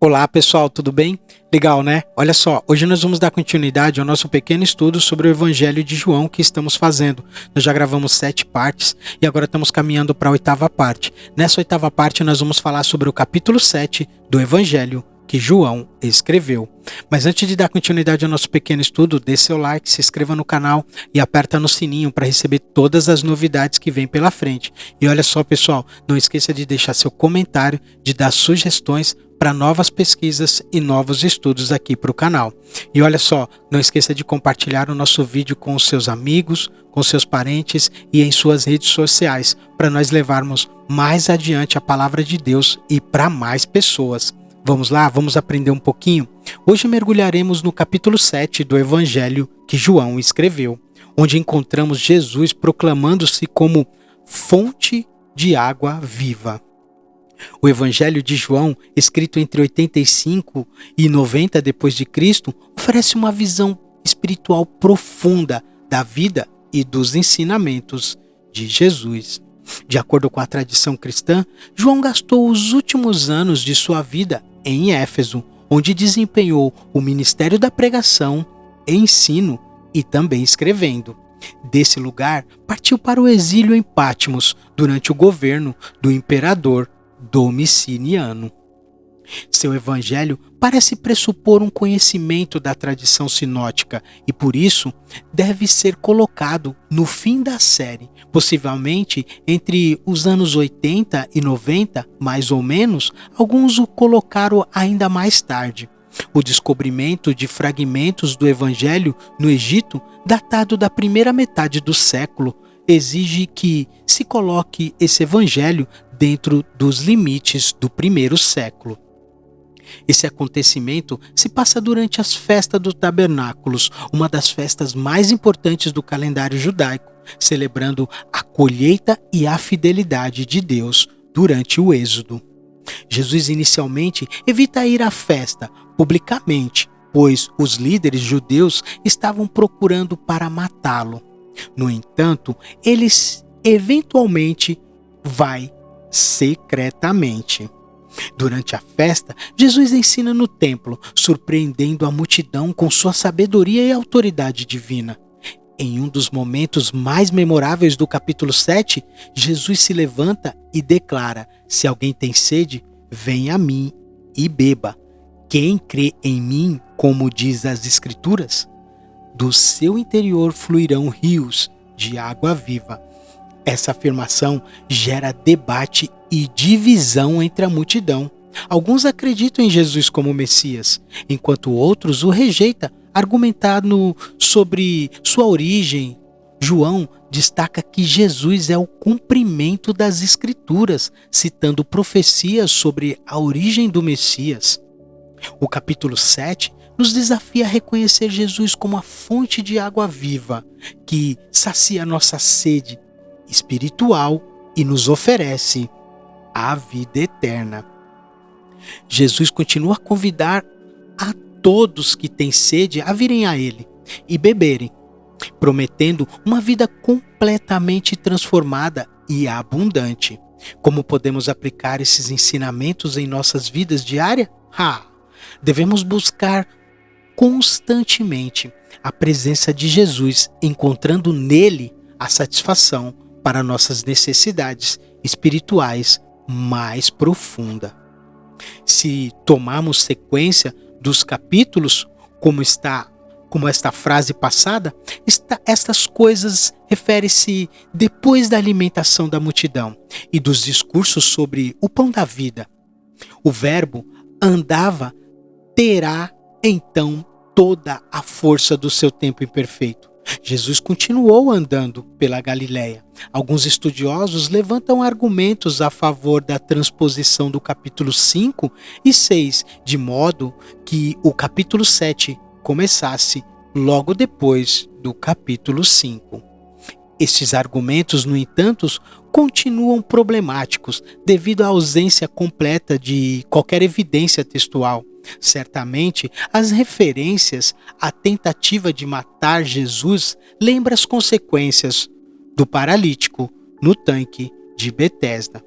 Olá pessoal, tudo bem? Legal, né? Olha só, hoje nós vamos dar continuidade ao nosso pequeno estudo sobre o Evangelho de João que estamos fazendo. Nós já gravamos 7 partes e agora estamos caminhando para a 8ª parte. Nessa 8ª parte nós vamos falar sobre o capítulo 7 do Evangelho que João escreveu. Mas antes de dar continuidade ao nosso pequeno estudo, dê seu like, se inscreva no canal e aperta no sininho para receber todas as novidades que vêm pela frente. E olha só pessoal, não esqueça de deixar seu comentário, de dar sugestões para novas pesquisas e novos estudos aqui para o canal. E olha só, não esqueça de compartilhar o nosso vídeo com os seus amigos, com seus parentes e em suas redes sociais, para nós levarmos mais adiante a palavra de Deus e para mais pessoas. Vamos lá, vamos aprender um pouquinho? Hoje mergulharemos no capítulo 7 do Evangelho que João escreveu, onde encontramos Jesus proclamando-se como fonte de água viva. O Evangelho de João, escrito entre 85 e 90 d.C., oferece uma visão espiritual profunda da vida e dos ensinamentos de Jesus. De acordo com a tradição cristã, João gastou os últimos anos de sua vida em Éfeso, onde desempenhou o ministério da pregação, ensino e também escrevendo. Desse lugar, partiu para o exílio em Patmos durante o governo do imperador Domiciano. Seu evangelho parece pressupor um conhecimento da tradição sinótica e, por isso, deve ser colocado no fim da série, possivelmente entre os anos 80 e 90, mais ou menos. Alguns o colocaram ainda mais tarde. O descobrimento de fragmentos do evangelho no Egito, datado da primeira metade do século, exige que se coloque esse evangelho dentro dos limites do primeiro século. Esse acontecimento se passa durante as festas dos tabernáculos, uma das festas mais importantes do calendário judaico, celebrando a colheita e a fidelidade de Deus durante o êxodo. Jesus inicialmente evita ir à festa publicamente, pois os líderes judeus estavam procurando para matá-lo. No entanto, ele eventualmente vai secretamente. Durante a festa, Jesus ensina no templo, surpreendendo a multidão com sua sabedoria e autoridade divina. Em um dos momentos mais memoráveis do capítulo 7, Jesus se levanta e declara: "Se alguém tem sede, venha a mim e beba. Quem crê em mim, como diz as Escrituras, do seu interior fluirão rios de água viva." Essa afirmação gera debate e divisão entre a multidão. Alguns acreditam em Jesus como Messias, enquanto outros o rejeitam, argumentando sobre sua origem. João destaca que Jesus é o cumprimento das Escrituras, citando profecias sobre a origem do Messias. O capítulo 7 nos desafia a reconhecer Jesus como a fonte de água viva, que sacia nossa sede espiritual e nos oferece a vida eterna. Jesus continua a convidar a todos que têm sede a virem a Ele e beberem, prometendo uma vida completamente transformada e abundante. Como podemos aplicar esses ensinamentos em nossas vidas diárias? Devemos buscar constantemente a presença de Jesus, encontrando nele a satisfação para nossas necessidades espirituais mais profunda. Se tomarmos sequência dos capítulos, como esta frase passada, estas coisas referem-se depois da alimentação da multidão e dos discursos sobre o pão da vida. O verbo andava terá então toda a força do seu tempo imperfeito. Jesus continuou andando pela Galileia. Alguns estudiosos levantam argumentos a favor da transposição do capítulo 5 e 6, de modo que o capítulo 7 começasse logo depois do capítulo 5. Estes argumentos, no entanto, continuam problemáticos devido à ausência completa de qualquer evidência textual. Certamente, as referências à tentativa de matar Jesus lembram as consequências do paralítico no tanque de Betesda.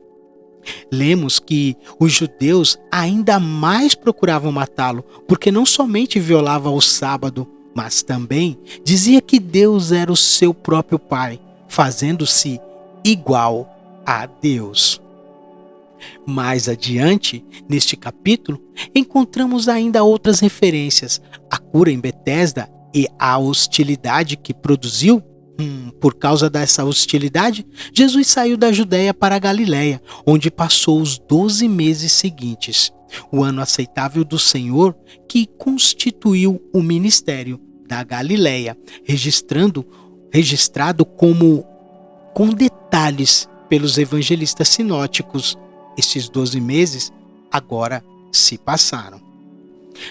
Lemos que os judeus ainda mais procuravam matá-lo, porque não somente violava o sábado, mas também dizia que Deus era o seu próprio Pai, fazendo-se igual a Deus. Mais adiante, neste capítulo, encontramos ainda outras referências à cura em Betesda e à hostilidade que produziu. Por causa dessa hostilidade, Jesus saiu da Judéia para a Galiléia, onde passou os 12 meses seguintes, o ano aceitável do Senhor, que constituiu o ministério da Galiléia, registrado com detalhes pelos evangelistas sinóticos. Estes 12 meses agora se passaram.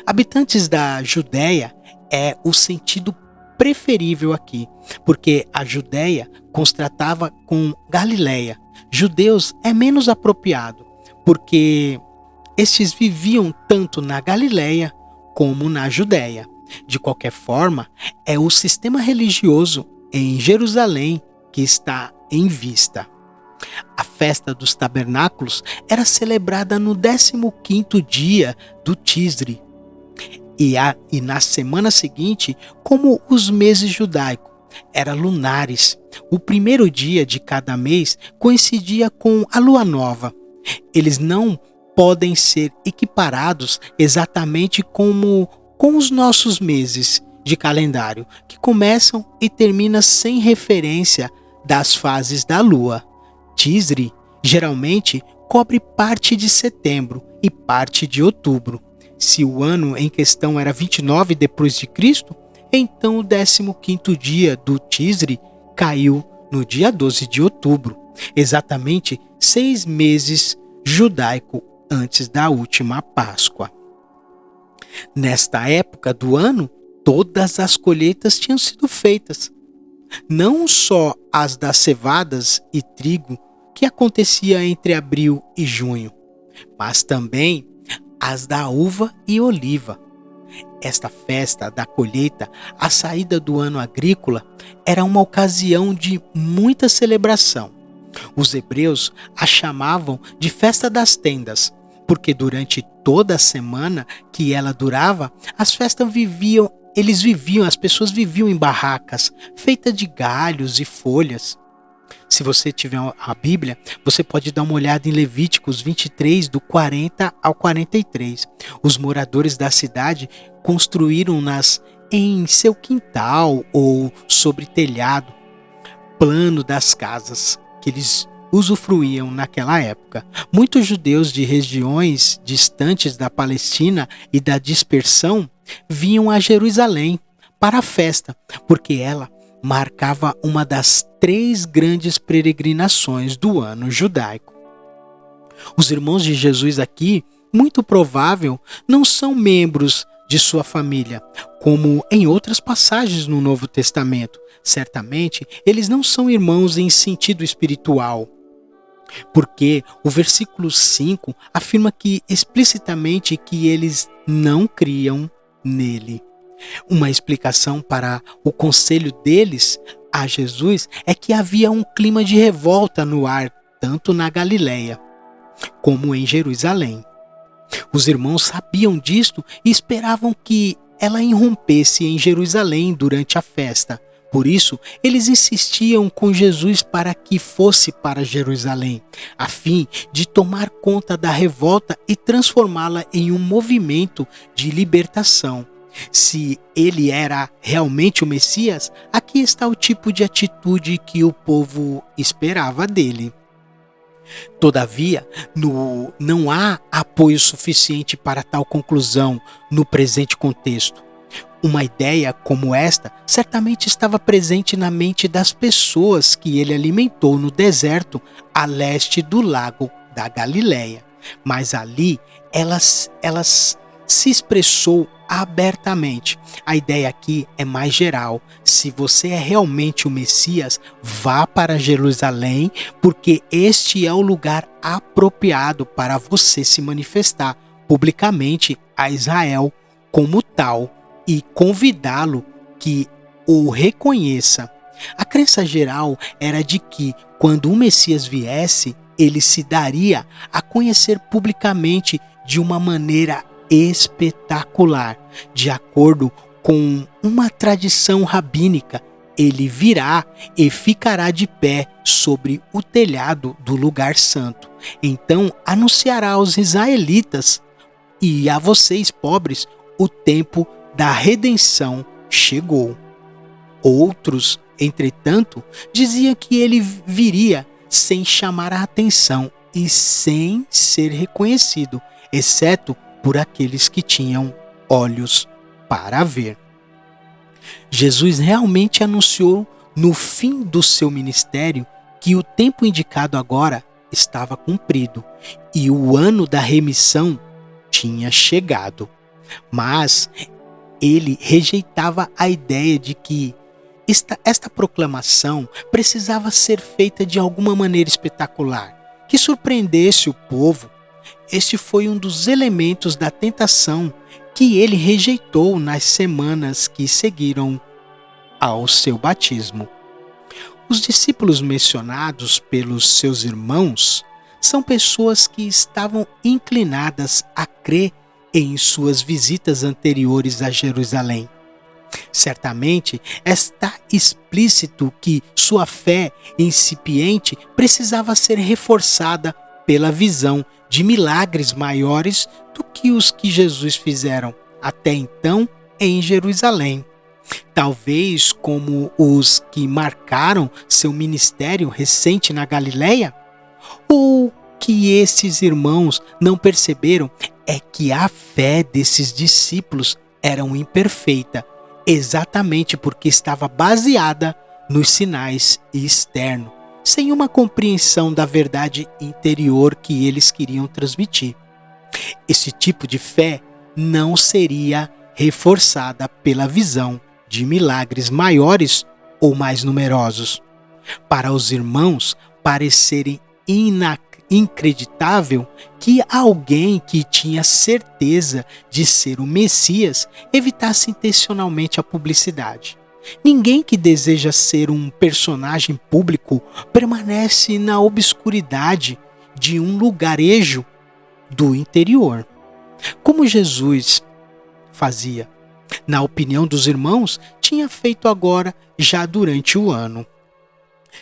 Habitantes da Judéia é o sentido preferível aqui, porque a Judéia contrastava com Galiléia. Judeus é menos apropriado, porque estes viviam tanto na Galiléia como na Judéia. De qualquer forma, é o sistema religioso em Jerusalém que está em vista. A festa dos tabernáculos era celebrada no 15º dia do Tisri, e na semana seguinte, como os meses judaicos, eram lunares. O primeiro dia de cada mês coincidia com a lua nova. Eles não podem ser equiparados exatamente como com os nossos meses de calendário, que começam e terminam sem referência das fases da lua. Tisri geralmente cobre parte de setembro e parte de outubro. Se o ano em questão era 29 depois de Cristo, então o 15º dia do Tisri caiu no dia 12 de outubro, exatamente 6 meses judaico antes da última Páscoa. Nesta época do ano, todas as colheitas tinham sido feitas, não só as das cevadas e trigo, que acontecia entre abril e junho, mas também as da uva e oliva. Esta festa da colheita, a saída do ano agrícola, era uma ocasião de muita celebração. Os hebreus a chamavam de festa das tendas, porque durante toda a semana que ela durava, as pessoas viviam em barracas feitas de galhos e folhas. Se você tiver a Bíblia, você pode dar uma olhada em Levíticos 23, do 40 ao 43. Os moradores da cidade construíram-nas em seu quintal ou sobre telhado plano das casas que eles usufruíam naquela época. Muitos judeus de regiões distantes da Palestina e da dispersão vinham a Jerusalém para a festa, porque ela marcava uma das 3 grandes peregrinações do ano judaico. Os irmãos de Jesus aqui, muito provável, não são membros de sua família, como em outras passagens no Novo Testamento. Certamente, eles não são irmãos em sentido espiritual, porque o versículo 5 afirma explicitamente que eles não criam nele. Uma explicação para o conselho deles a Jesus é que havia um clima de revolta no ar, tanto na Galiléia como em Jerusalém. Os irmãos sabiam disto e esperavam que ela irrompesse em Jerusalém durante a festa. Por isso, eles insistiam com Jesus para que fosse para Jerusalém, a fim de tomar conta da revolta e transformá-la em um movimento de libertação. Se ele era realmente o Messias, aqui está o tipo de atitude que o povo esperava dele. Todavia, não há apoio suficiente para tal conclusão no presente contexto. Uma ideia como esta certamente estava presente na mente das pessoas que ele alimentou no deserto a leste do lago da Galiléia, mas ali elas se expressou abertamente. A ideia aqui é mais geral. Se você é realmente o Messias, vá para Jerusalém, porque este é o lugar apropriado para você se manifestar publicamente a Israel como tal e convidá-lo que o reconheça. A crença geral era de que, quando o Messias viesse, ele se daria a conhecer publicamente de uma maneira espetacular. De acordo com uma tradição rabínica, ele virá e ficará de pé sobre o telhado do lugar santo. Então anunciará aos israelitas e a vocês, pobres, o tempo da redenção chegou. Outros, entretanto, diziam que ele viria sem chamar a atenção e sem ser reconhecido, exceto por aqueles que tinham olhos para ver. Jesus realmente anunciou no fim do seu ministério que o tempo indicado agora estava cumprido e o ano da remissão tinha chegado. Mas ele rejeitava a ideia de que esta proclamação precisava ser feita de alguma maneira espetacular, que surpreendesse o povo. Este foi um dos elementos da tentação que ele rejeitou nas semanas que seguiram ao seu batismo. Os discípulos mencionados pelos seus irmãos são pessoas que estavam inclinadas a crer em suas visitas anteriores a Jerusalém. Certamente está explícito que sua fé incipiente precisava ser reforçada pela visão de milagres maiores do que os que Jesus fizeram até então em Jerusalém. Talvez como os que marcaram seu ministério recente na Galileia? Ou que esses irmãos não perceberam é que a fé desses discípulos era imperfeita, exatamente porque estava baseada nos sinais externos, sem uma compreensão da verdade interior que eles queriam transmitir. Esse tipo de fé não seria reforçada pela visão de milagres maiores ou mais numerosos. Para os irmãos parecerem inacreditável que alguém que tinha certeza de ser o Messias evitasse intencionalmente a publicidade. Ninguém que deseja ser um personagem público permanece na obscuridade de um lugarejo do interior. Como Jesus fazia, na opinião dos irmãos, tinha feito agora já durante o ano.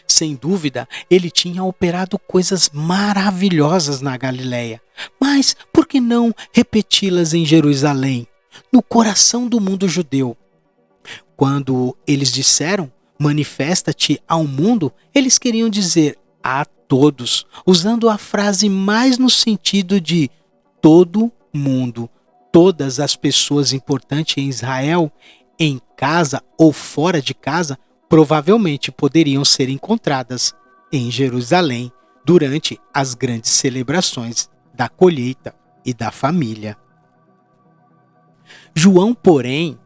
Sem dúvida, ele tinha operado coisas maravilhosas na Galileia, mas por que não repeti-las em Jerusalém, no coração do mundo judeu? Quando eles disseram, manifesta-te ao mundo, eles queriam dizer a todos, usando a frase mais no sentido de todo mundo. Todas as pessoas importantes em Israel, em casa ou fora de casa, provavelmente poderiam ser encontradas em Jerusalém durante as grandes celebrações da colheita e da família. João, porém,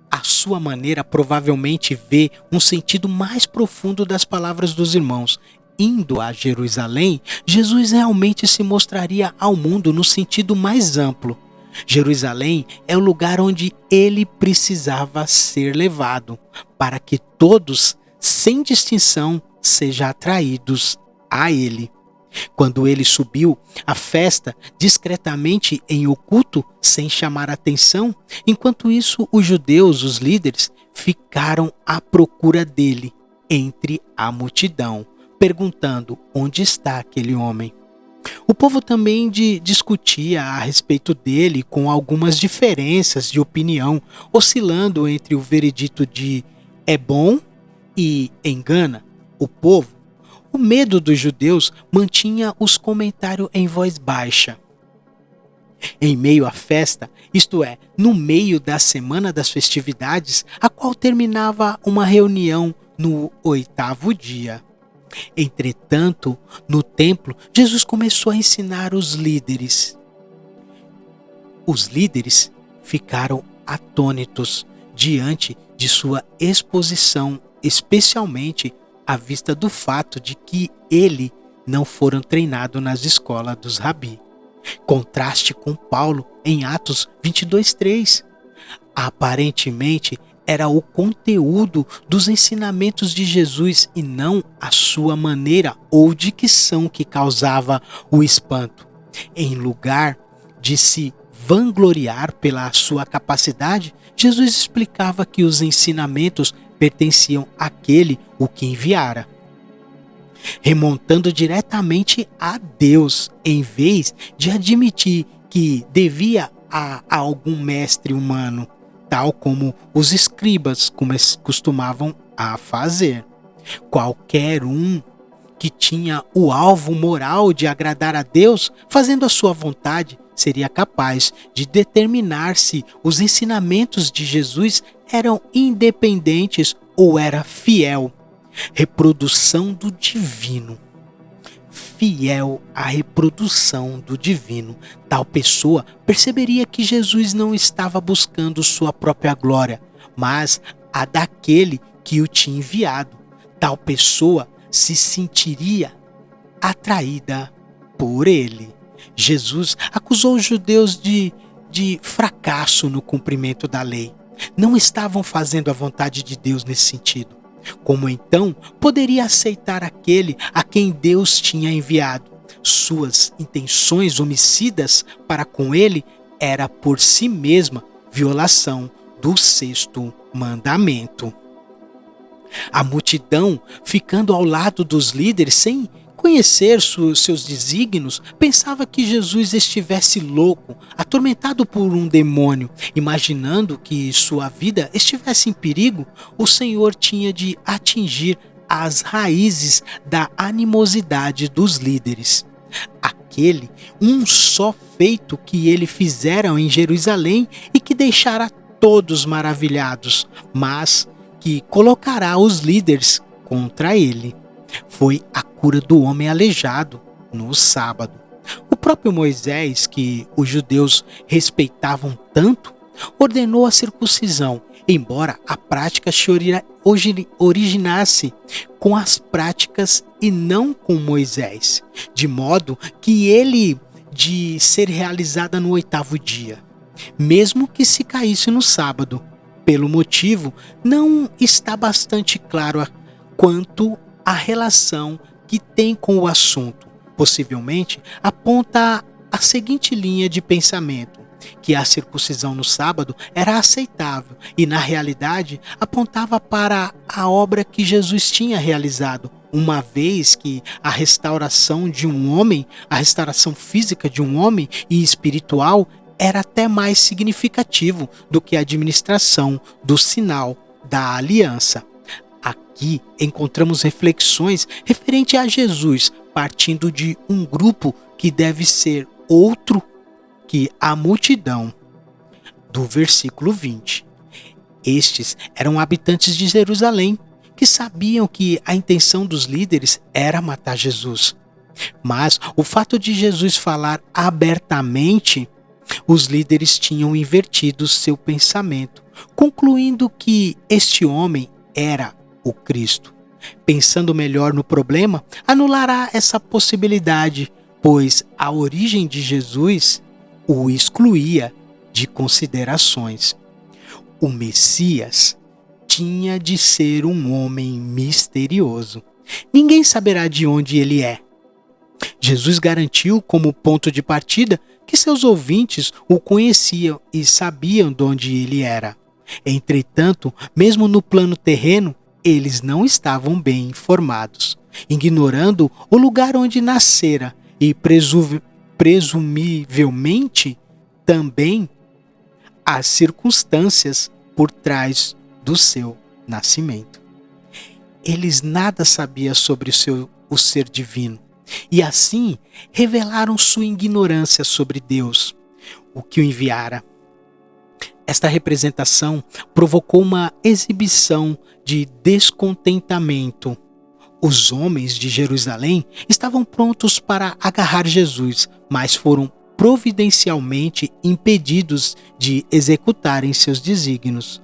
à sua maneira, provavelmente vê um sentido mais profundo das palavras dos irmãos. Indo a Jerusalém, Jesus realmente se mostraria ao mundo no sentido mais amplo. Jerusalém é o lugar onde ele precisava ser levado, para que todos, sem distinção, sejam atraídos a ele. Quando ele subiu à festa discretamente em oculto, sem chamar atenção, enquanto isso os judeus, os líderes, ficaram à procura dele entre a multidão, perguntando onde está aquele homem. O povo também discutia a respeito dele com algumas diferenças de opinião, oscilando entre o veredito de é bom e engana o povo. O medo dos judeus mantinha os comentários em voz baixa. Em meio à festa, isto é, no meio da semana das festividades, a qual terminava uma reunião no 8º dia. Entretanto, no templo, Jesus começou a ensinar os líderes. Os líderes ficaram atônitos diante de sua exposição, especialmente à vista do fato de que ele não foram treinados nas escolas dos rabi. Contraste com Paulo em Atos 22:3. Aparentemente, era o conteúdo dos ensinamentos de Jesus e não a sua maneira ou dicção que causava o espanto. Em lugar de se vangloriar pela sua capacidade, Jesus explicava que os ensinamentos pertenciam àquele o que enviara, remontando diretamente a Deus, em vez de admitir que devia a algum mestre humano, tal como os escribas costumavam a fazer. Qualquer um que tinha o alvo moral de agradar a Deus, fazendo a sua vontade, seria capaz de determinar se os ensinamentos de Jesus eram independentes ou era fiel. Reprodução do divino. Fiel à reprodução do divino. Tal pessoa perceberia que Jesus não estava buscando sua própria glória, mas a daquele que o tinha enviado. Tal pessoa se sentiria atraída por ele. Jesus acusou os judeus de fracasso no cumprimento da lei. Não estavam fazendo a vontade de Deus nesse sentido. Como então poderia aceitar aquele a quem Deus tinha enviado? Suas intenções homicidas para com ele era por si mesma violação do sexto mandamento. A multidão, ficando ao lado dos líderes sem conhecer seus desígnios, pensava que Jesus estivesse louco, atormentado por um demônio. Imaginando que sua vida estivesse em perigo, o Senhor tinha de atingir as raízes da animosidade dos líderes. Aquele um só feito que ele fizera em Jerusalém e que deixara todos maravilhados, mas que colocará os líderes contra ele. Foi a cura do homem aleijado no sábado. O próprio Moisés, que os judeus respeitavam tanto, ordenou a circuncisão, embora a prática se originasse com as práticas e não com Moisés, de modo que ele de ser realizada no 8º dia, mesmo que se caísse no sábado. Pelo motivo, não está bastante claro quanto à relação que tem com o assunto. Possivelmente aponta a seguinte linha de pensamento: que a circuncisão no sábado era aceitável e, na realidade, apontava para a obra que Jesus tinha realizado, uma vez que a restauração de um homem, a restauração física de um homem e espiritual, era até mais significativo do que a administração do sinal da aliança. Aqui encontramos reflexões referentes a Jesus, partindo de um grupo que deve ser outro que a multidão. Do versículo 20. Estes eram habitantes de Jerusalém, que sabiam que a intenção dos líderes era matar Jesus. Mas o fato de Jesus falar abertamente, os líderes tinham invertido seu pensamento, concluindo que este homem era o Cristo. Pensando melhor no problema, anulará essa possibilidade, pois a origem de Jesus o excluía de considerações. O Messias tinha de ser um homem misterioso. Ninguém saberá de onde ele é. Jesus garantiu como ponto de partida que seus ouvintes o conheciam e sabiam de onde ele era. Entretanto, mesmo no plano terreno, eles não estavam bem informados, ignorando o lugar onde nascera e presumivelmente também as circunstâncias por trás do seu nascimento. Eles nada sabiam sobre o ser divino e assim revelaram sua ignorância sobre Deus, o que o enviara. Esta representação provocou uma exibição de descontentamento. Os homens de Jerusalém estavam prontos para agarrar Jesus, mas foram providencialmente impedidos de executarem seus desígnios.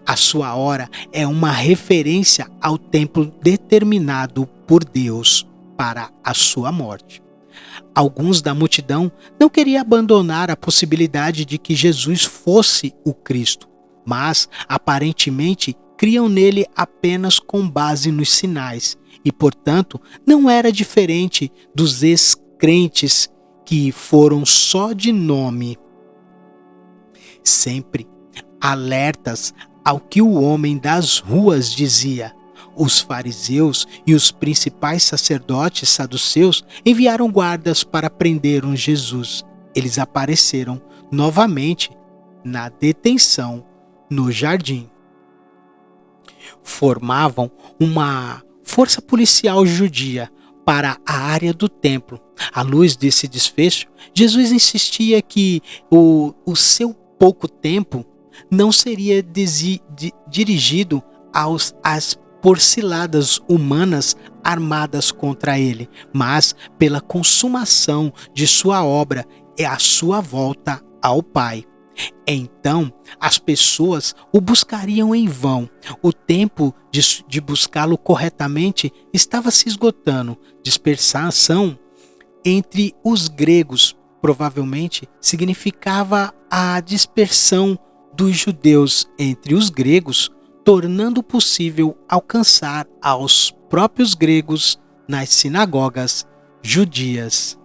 A sua hora é uma referência ao tempo determinado por Deus para a sua morte. Alguns da multidão não queriam abandonar a possibilidade de que Jesus fosse o Cristo. mas aparentemente criam nele apenas com base nos sinais e, portanto, não era diferente dos ex-crentes que foram só de nome. Sempre alertas ao que o homem das ruas dizia, os fariseus e os principais sacerdotes saduceus enviaram guardas para prenderam Jesus. Eles apareceram novamente na detenção no jardim. Formavam uma força policial judia para a área do templo. À luz desse desfecho, Jesus insistia que o seu pouco tempo não seria dirigido às porciladas humanas armadas contra ele, mas pela consumação de sua obra e a sua volta ao Pai. Então, as pessoas o buscariam em vão. O tempo de buscá-lo corretamente estava se esgotando. Dispersação entre os gregos provavelmente significava a dispersão dos judeus entre os gregos, tornando possível alcançar aos próprios gregos nas sinagogas judias.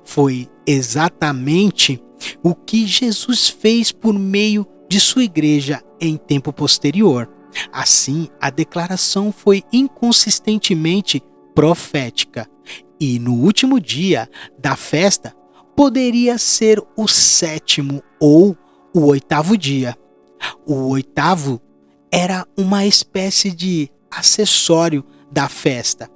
Foi exatamente o que Jesus fez por meio de sua igreja em tempo posterior. Assim, a declaração foi inconsistentemente profética, e no último dia da festa poderia ser o 7º ou o 8º dia. O 8º era uma espécie de acessório da festa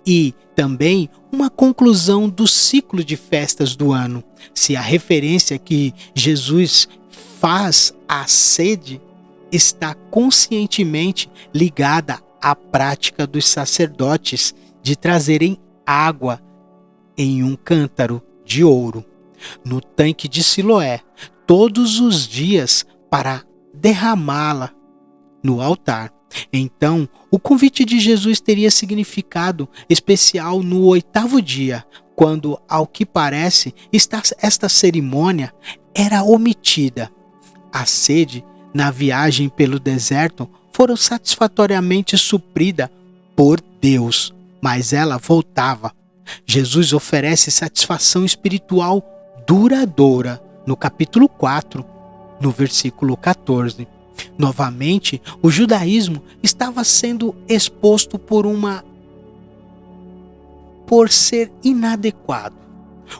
e também uma conclusão do ciclo de festas do ano. Se a referência que Jesus faz à sede está conscientemente ligada à prática dos sacerdotes de trazerem água em um cântaro de ouro no tanque de Siloé todos os dias para derramá-la no altar. Então, o convite de Jesus teria significado especial no 8º dia, quando, ao que parece, esta cerimônia era omitida. A sede na viagem pelo deserto foram satisfatoriamente suprida por Deus, mas ela voltava. Jesus oferece satisfação espiritual duradoura no capítulo 4, no versículo 14. Novamente, o judaísmo estava sendo exposto por ser inadequado.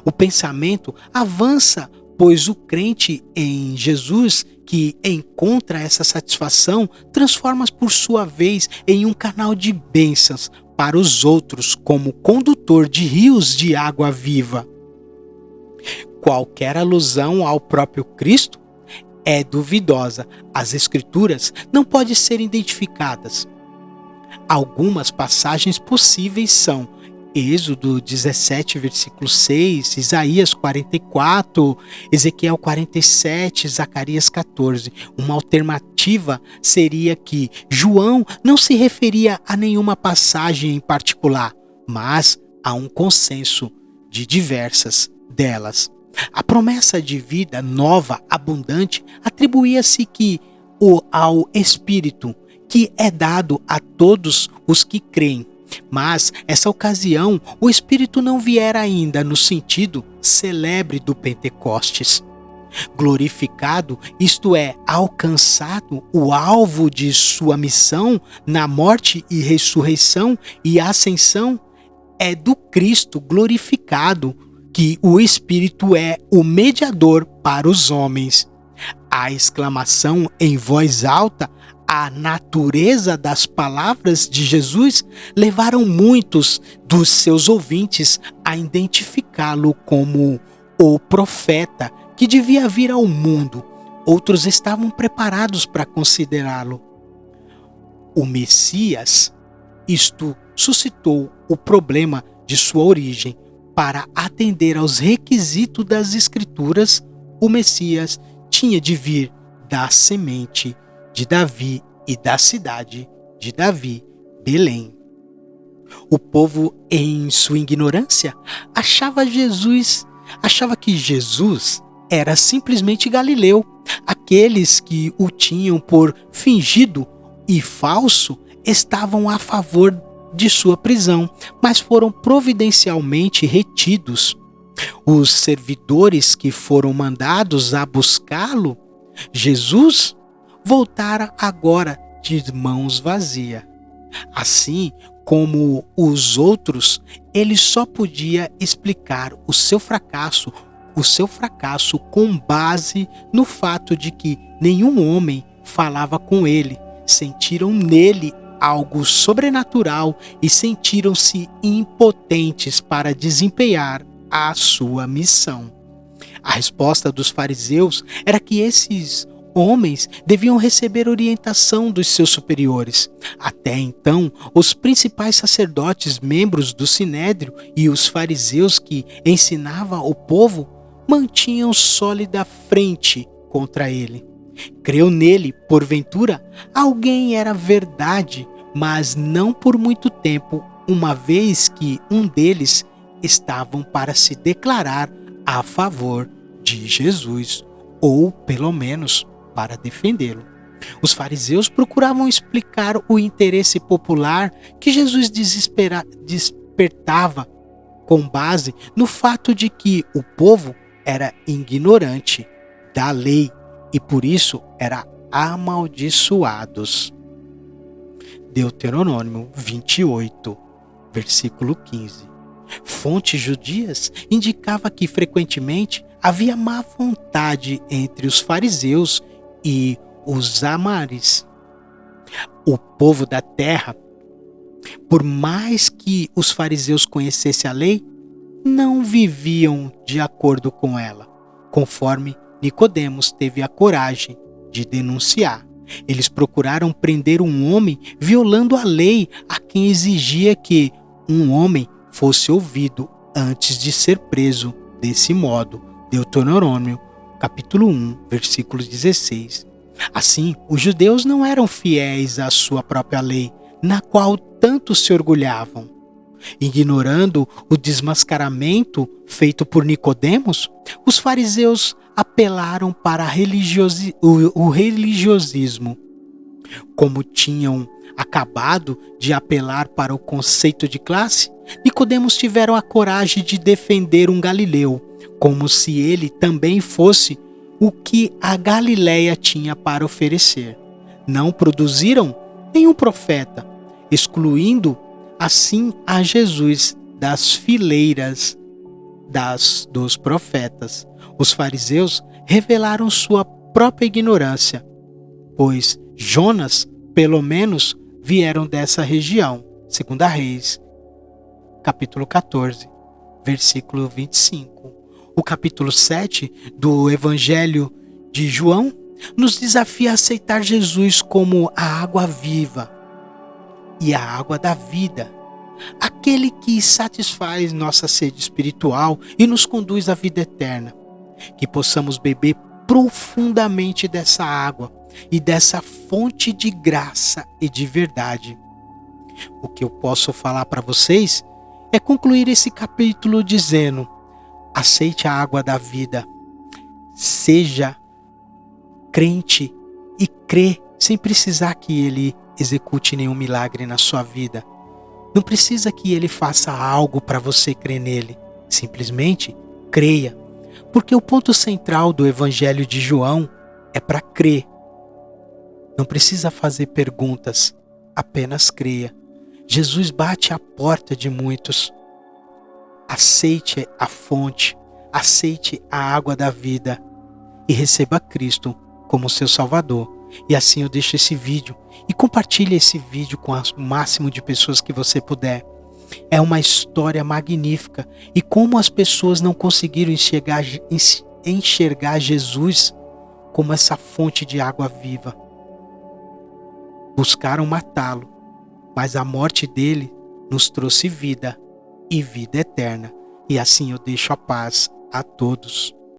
O pensamento avança, pois o crente em Jesus que encontra essa satisfação transforma por sua vez em um canal de bênçãos para os outros, como condutor de rios de água viva. Qualquer alusão ao próprio Cristo é duvidosa. As Escrituras não podem ser identificadas. Algumas passagens possíveis são Êxodo 17, versículo 6, Isaías 44, Ezequiel 47, Zacarias 14. Uma alternativa seria que João não se referia a nenhuma passagem em particular, mas a um consenso de diversas delas. A promessa de vida nova, abundante, atribuía-se ao Espírito, que é dado a todos os que creem. Mas, essa ocasião, o Espírito não viera ainda no sentido celebre do Pentecostes. Glorificado, isto é, alcançado o alvo de sua missão na morte e ressurreição e ascensão, é do Cristo glorificado que o Espírito é o mediador para os homens. A exclamação em voz alta, a natureza das palavras de Jesus levaram muitos dos seus ouvintes a identificá-lo como o profeta que devia vir ao mundo. Outros estavam preparados para considerá-lo o Messias. Isto suscitou o problema de sua origem. Para atender aos requisitos das Escrituras, o Messias tinha de vir da semente de Davi e da cidade de Davi, Belém. O povo, em sua ignorância, achava que Jesus era simplesmente Galileu, aqueles que o tinham por fingido e falso estavam a favor de sua prisão, mas foram providencialmente retidos. Os servidores que foram mandados a buscá-lo, Jesus, voltaram agora de mãos vazias. Assim como os outros, ele só podia explicar o seu fracasso com base no fato de que nenhum homem falava com ele. Sentiram nele algo sobrenatural e sentiram-se impotentes para desempenhar a sua missão. A resposta dos fariseus era que esses homens deviam receber orientação dos seus superiores. Até então, os principais sacerdotes, membros do Sinédrio, e os fariseus que ensinavam o povo mantinham sólida frente contra ele. Creu nele, porventura, alguém era verdade, mas não por muito tempo, uma vez que um deles estavam para se declarar a favor de Jesus, ou pelo menos para defendê-lo. Os fariseus procuravam explicar o interesse popular que Jesus despertava com base no fato de que o povo era ignorante da lei e por isso era amaldiçoados. Deuteronômio 28, versículo 15. Fontes judias indicavam que frequentemente havia má vontade entre os fariseus e os amares. O povo da terra, por mais que os fariseus conhecessem a lei, não viviam de acordo com ela, conforme Nicodemos teve a coragem de denunciar. Eles procuraram prender um homem violando a lei, a quem exigia que um homem fosse ouvido antes de ser preso desse modo. Deuteronômio, capítulo 1, versículo 16. Assim, os judeus não eram fiéis à sua própria lei, na qual tanto se orgulhavam. Ignorando o desmascaramento feito por Nicodemos, os fariseus apelaram para o religiosismo. Como tinham acabado de apelar para o conceito de classe, Nicodemos tiveram a coragem de defender um galileu, como se ele também fosse o que a Galileia tinha para oferecer. Não produziram nenhum profeta, excluindo assim a Jesus das fileiras dos profetas. Os fariseus revelaram sua própria ignorância, pois Jonas, pelo menos, vieram dessa região. 2 Reis, capítulo 14, versículo 25. O capítulo 7 do Evangelho de João nos desafia a aceitar Jesus como a água viva e a água da vida, aquele que satisfaz nossa sede espiritual e nos conduz à vida eterna. Que possamos beber profundamente dessa água e dessa fonte de graça e de verdade. O que eu posso falar para vocês é concluir esse capítulo dizendo: aceite a água da vida, seja crente e crê sem precisar que ele execute nenhum milagre na sua vida. Não precisa que ele faça algo para você crer nele, simplesmente creia. Porque o ponto central do Evangelho de João é para crer. Não precisa fazer perguntas, apenas creia. Jesus bate à porta de muitos. Aceite a fonte, aceite a água da vida e receba Cristo como seu Salvador. E assim eu deixo esse vídeo e compartilhe esse vídeo com o máximo de pessoas que você puder. É uma história magnífica e como as pessoas não conseguiram enxergar Jesus como essa fonte de água viva. Buscaram matá-lo, mas a morte dele nos trouxe vida e vida eterna. E assim eu deixo a paz a todos.